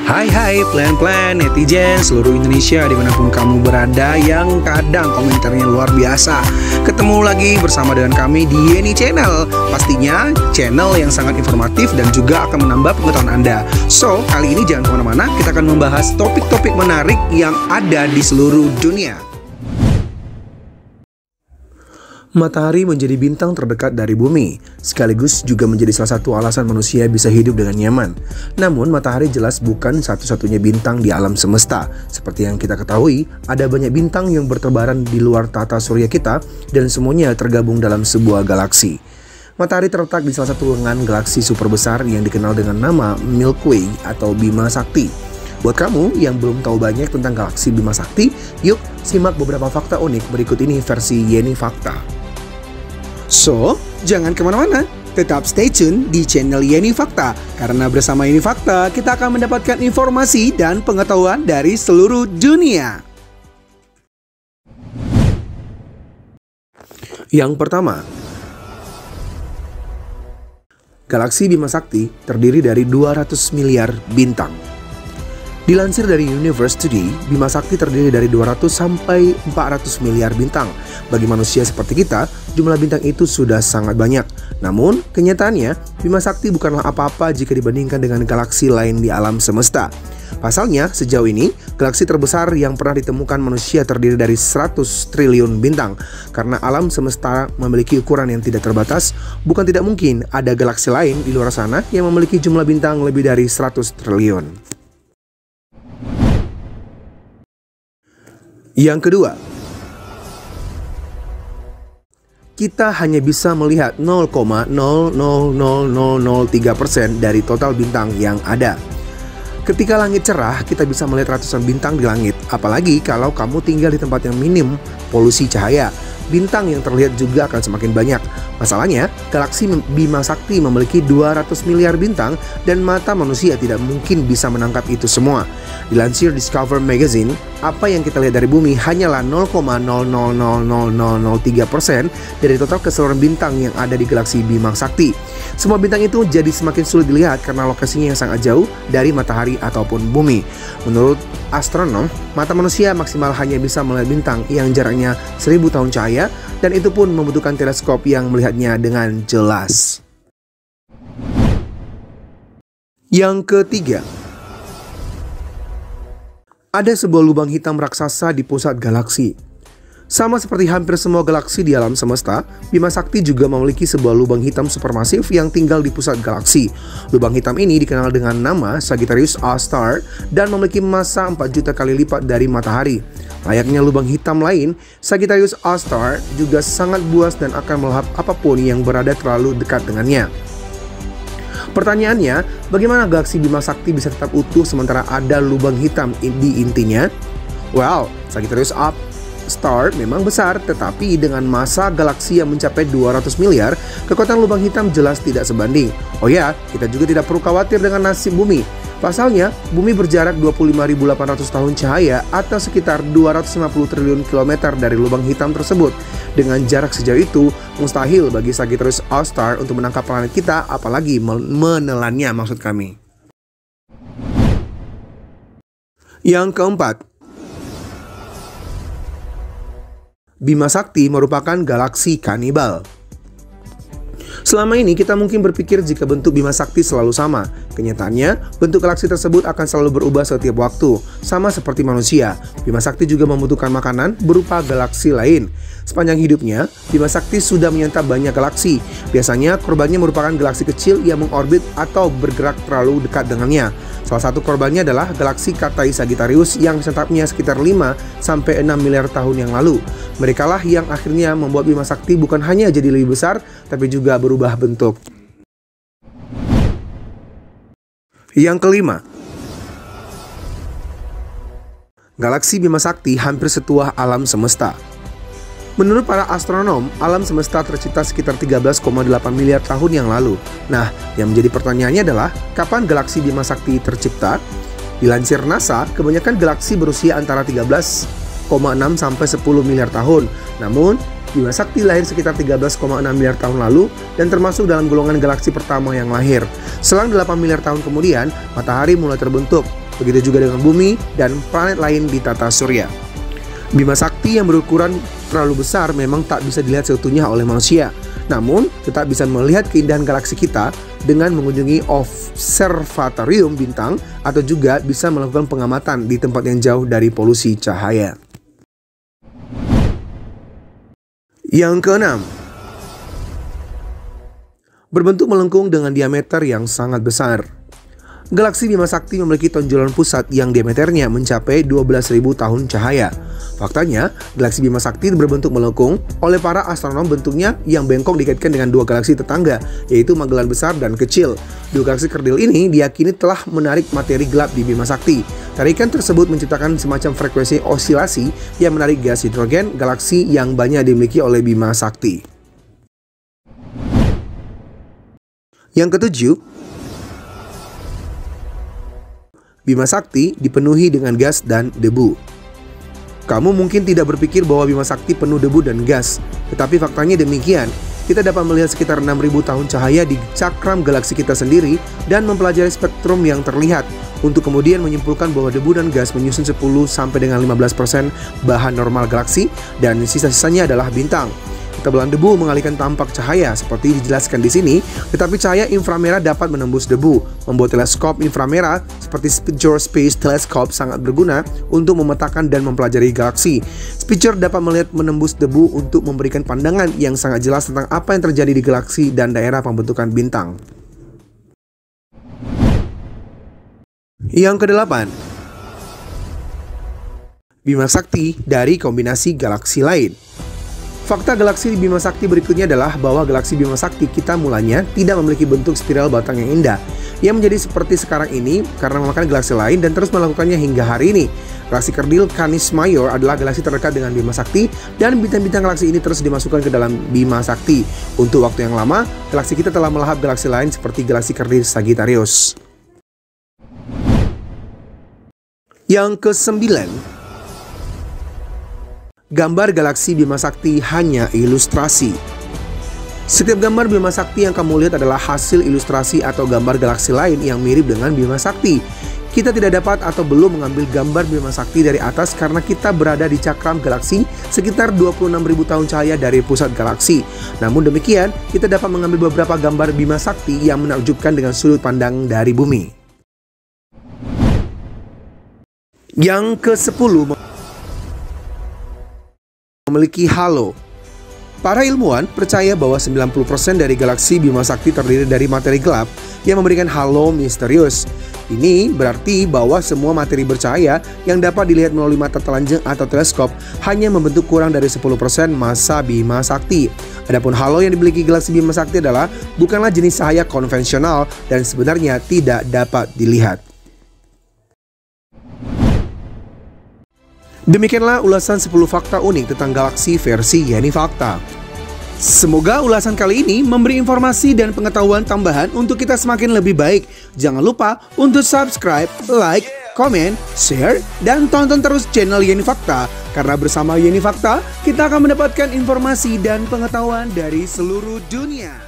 Hai plan-plan netizen seluruh Indonesia dimanapun kamu berada yang kadang komentarnya luar biasa. Ketemu lagi bersama dengan kami di Yeni Channel. Pastinya channel yang sangat informatif dan juga akan menambah pengetahuan Anda. So, kali ini jangan kemana-mana, kita akan membahas topik-topik menarik yang ada di seluruh dunia. Matahari menjadi bintang terdekat dari bumi, sekaligus juga menjadi salah satu alasan manusia bisa hidup dengan nyaman. Namun, matahari jelas bukan satu-satunya bintang di alam semesta. Seperti yang kita ketahui, ada banyak bintang yang bertebaran di luar tata surya kita, dan semuanya tergabung dalam sebuah galaksi. Matahari terletak di salah satu lengan galaksi super besar yang dikenal dengan nama Milky Way atau Bima Sakti. Buat kamu yang belum tahu banyak tentang galaksi Bima Sakti, yuk simak beberapa fakta unik berikut ini versi Yeni Fakta. So, jangan kemana-mana, tetap stay tune di channel Yeni Fakta. Karena bersama Yeni Fakta, kita akan mendapatkan informasi dan pengetahuan dari seluruh dunia. Yang pertama, galaksi Bima Sakti terdiri dari 200 miliar bintang. Dilansir dari Universe Today, Bima Sakti terdiri dari 200 sampai 400 miliar bintang. Bagi manusia seperti kita, jumlah bintang itu sudah sangat banyak. Namun, kenyataannya, Bima Sakti bukanlah apa-apa jika dibandingkan dengan galaksi lain di alam semesta. Pasalnya, sejauh ini, galaksi terbesar yang pernah ditemukan manusia terdiri dari 100 triliun bintang. Karena alam semesta memiliki ukuran yang tidak terbatas, bukan tidak mungkin ada galaksi lain di luar sana yang memiliki jumlah bintang lebih dari 100 triliun. Yang kedua, kita hanya bisa melihat 0,000003% dari total bintang yang ada. Ketika langit cerah, kita bisa melihat ratusan bintang di langit. Apalagi kalau kamu tinggal di tempat yang minim polusi cahaya, bintang yang terlihat juga akan semakin banyak. Masalahnya, galaksi Bima Sakti memiliki 200 miliar bintang dan mata manusia tidak mungkin bisa menangkap itu semua. Dilansir Discover Magazine, apa yang kita lihat dari bumi hanyalah 0,000003% dari total keseluruhan bintang yang ada di galaksi Bima Sakti. Semua bintang itu jadi semakin sulit dilihat karena lokasinya yang sangat jauh dari matahari ataupun bumi. Menurut astronom, mata manusia maksimal hanya bisa melihat bintang yang jaraknya 1000 tahun cahaya, dan itu pun membutuhkan teleskop yang melihatnya dengan jelas. Yang ketiga, ada sebuah lubang hitam raksasa di pusat galaksi. Sama seperti hampir semua galaksi di alam semesta, Bima Sakti juga memiliki sebuah lubang hitam supermasif yang tinggal di pusat galaksi. Lubang hitam ini dikenal dengan nama Sagittarius A-star dan memiliki massa 4 juta kali lipat dari matahari. Layaknya lubang hitam lain, Sagittarius A-star juga sangat buas dan akan melahap apapun yang berada terlalu dekat dengannya. Pertanyaannya, bagaimana galaksi Bima Sakti bisa tetap utuh sementara ada lubang hitam di intinya? Well, Sagittarius A-star memang besar, tetapi dengan massa galaksi yang mencapai 200 miliar, kekuatan lubang hitam jelas tidak sebanding. Oh ya, kita juga tidak perlu khawatir dengan nasib bumi. Pasalnya, bumi berjarak 25.800 tahun cahaya atau sekitar 250 triliun kilometer dari lubang hitam tersebut. Dengan jarak sejauh itu, mustahil bagi Sagittarius A-star untuk menangkap planet kita, apalagi menelannya maksud kami. Yang keempat, Bima Sakti merupakan galaksi kanibal. Selama ini kita mungkin berpikir jika bentuk Bima Sakti selalu sama. Kenyataannya, bentuk galaksi tersebut akan selalu berubah setiap waktu. Sama seperti manusia, Bima Sakti juga membutuhkan makanan berupa galaksi lain. Sepanjang hidupnya, Bima Sakti sudah menyantap banyak galaksi. Biasanya korbannya merupakan galaksi kecil yang mengorbit atau bergerak terlalu dekat dengannya. Salah satu korbannya adalah galaksi Katai Sagittarius yang disantapnya sekitar 5-6 miliar tahun yang lalu. Merekalah yang akhirnya membuat Bima Sakti bukan hanya jadi lebih besar, tapi juga berubah bentuk. Yang kelima, galaksi Bima Sakti hampir setua alam semesta. Menurut para astronom, alam semesta tercipta sekitar 13,8 miliar tahun yang lalu. Nah, yang menjadi pertanyaannya adalah, kapan galaksi Bima Sakti tercipta? Dilansir NASA, kebanyakan galaksi berusia antara 13,6 sampai 10 miliar tahun. Namun, Bima Sakti lahir sekitar 13,6 miliar tahun lalu dan termasuk dalam golongan galaksi pertama yang lahir. Selang 8 miliar tahun kemudian, matahari mulai terbentuk. begitu juga dengan bumi dan planet lain di tata surya. Bima Sakti yang berukuran terlalu besar memang tak bisa dilihat seutuhnya oleh manusia, namun tetap bisa melihat keindahan galaksi kita dengan mengunjungi observatorium bintang atau juga bisa melakukan pengamatan di tempat yang jauh dari polusi cahaya. Yang keenam, berbentuk melengkung dengan diameter yang sangat besar. Galaksi Bima Sakti memiliki tonjolan pusat yang diameternya mencapai 12.000 tahun cahaya. Faktanya, galaksi Bima Sakti berbentuk melengkung. Oleh para astronom, bentuknya yang bengkok dikaitkan dengan dua galaksi tetangga, yaitu Magellan Besar dan Kecil. Dua galaksi kerdil ini diyakini telah menarik materi gelap di Bima Sakti. Tarikan tersebut menciptakan semacam frekuensi osilasi yang menarik gas hidrogen galaksi yang banyak dimiliki oleh Bima Sakti. Yang ketujuh, Bima Sakti dipenuhi dengan gas dan debu. Kamu mungkin tidak berpikir bahwa Bima Sakti penuh debu dan gas, tetapi faktanya demikian. Kita dapat melihat sekitar 6.000 tahun cahaya di cakram galaksi kita sendiri dan mempelajari spektrum yang terlihat untuk kemudian menyimpulkan bahwa debu dan gas menyusun 10 sampai dengan 15% bahan normal galaksi dan sisa-sisanya adalah bintang. Ketebalan debu mengalihkan tampak cahaya seperti dijelaskan di sini, tetapi cahaya inframerah dapat menembus debu, membuat teleskop inframerah seperti Spitzer Space Telescope sangat berguna untuk memetakan dan mempelajari galaksi. Spitzer dapat melihat menembus debu untuk memberikan pandangan yang sangat jelas tentang apa yang terjadi di galaksi dan daerah pembentukan bintang. Yang kedelapan, Bima Sakti dari kombinasi galaksi lain. Fakta galaksi di Bima Sakti berikutnya adalah bahwa galaksi Bima Sakti kita mulanya tidak memiliki bentuk spiral batang yang indah yang menjadi seperti sekarang ini karena memakan galaksi lain dan terus melakukannya hingga hari ini. Galaksi kerdil Canis Major adalah galaksi terdekat dengan Bima Sakti dan bintang-bintang galaksi ini terus dimasukkan ke dalam Bima Sakti. Untuk waktu yang lama, galaksi kita telah melahap galaksi lain seperti galaksi kerdil Sagittarius. Yang kesembilan, gambar galaksi Bima Sakti hanya ilustrasi. Setiap gambar Bima Sakti yang kamu lihat adalah hasil ilustrasi atau gambar galaksi lain yang mirip dengan Bima Sakti. Kita tidak dapat atau belum mengambil gambar Bima Sakti dari atas karena kita berada di cakram galaksi sekitar 26.000 tahun cahaya dari pusat galaksi. Namun demikian, kita dapat mengambil beberapa gambar Bima Sakti yang menakjubkan dengan sudut pandang dari bumi. Yang ke-10, memiliki halo. Para ilmuwan percaya bahwa 90% dari galaksi Bima Sakti terdiri dari materi gelap yang memberikan halo misterius. Ini berarti bahwa semua materi bercahaya yang dapat dilihat melalui mata telanjang atau teleskop hanya membentuk kurang dari 10% massa Bima Sakti. Adapun halo yang dimiliki galaksi Bima Sakti adalah bukanlah jenis cahaya konvensional dan sebenarnya tidak dapat dilihat. Demikianlah ulasan 10 fakta unik tentang galaksi versi Yeni Fakta. Semoga ulasan kali ini memberi informasi dan pengetahuan tambahan untuk kita semakin lebih baik. Jangan lupa untuk subscribe, like, komen, share, dan tonton terus channel Yeni Fakta. Karena bersama Yeni Fakta, kita akan mendapatkan informasi dan pengetahuan dari seluruh dunia.